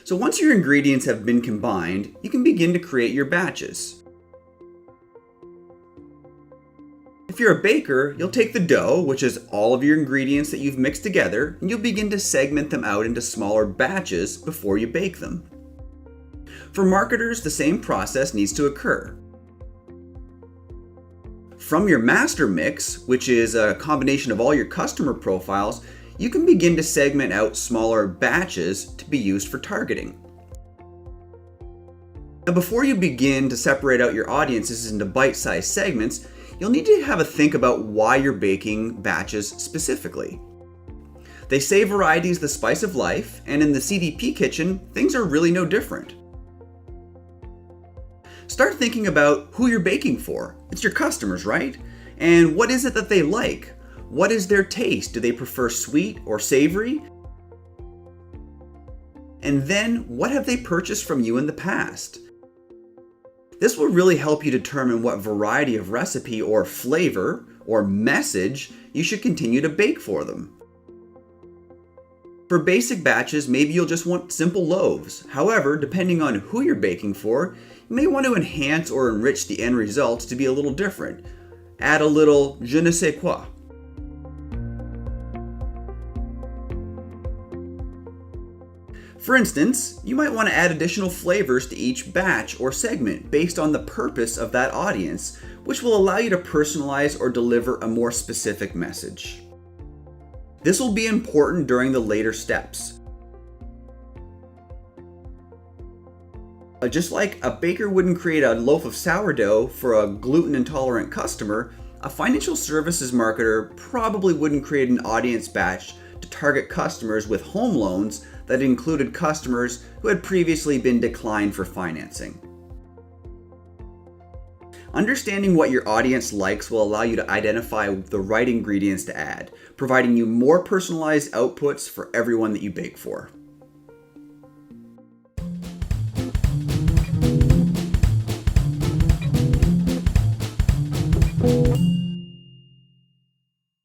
So once your ingredients have been combined, you can begin to create your batches. If you're a baker, you'll take the dough, which is all of your ingredients that you've mixed together, and you'll begin to segment them out into smaller batches before you bake them. For marketers, the same process needs to occur. From your master mix, which is a combination of all your customer profiles, you can begin to segment out smaller batches to be used for targeting. Now, before you begin to separate out your audiences into bite-sized segments, you'll need to have a think about why you're baking batches specifically. They say variety is the spice of life, and in the CDP kitchen, things are really no different. Start thinking about who you're baking for. It's your customers, right? And what is it that they like? What is their taste? Do they prefer sweet or savory? And then, what have they purchased from you in the past? This will really help you determine what variety of recipe or flavor or message you should continue to bake for them. For basic batches, maybe you'll just want simple loaves. However, depending on who you're baking for, you may want to enhance or enrich the end results to be a little different. Add a little je ne sais quoi. For instance, you might want to add additional flavors to each batch or segment based on the purpose of that audience, which will allow you to personalize or deliver a more specific message. This will be important during the later steps. Just like a baker wouldn't create a loaf of sourdough for a gluten-intolerant customer, a financial services marketer probably wouldn't create an audience batch to target customers with home loans that included customers who had previously been declined for financing. Understanding what your audience likes will allow you to identify the right ingredients to add, providing you more personalized outputs for everyone that you bake for.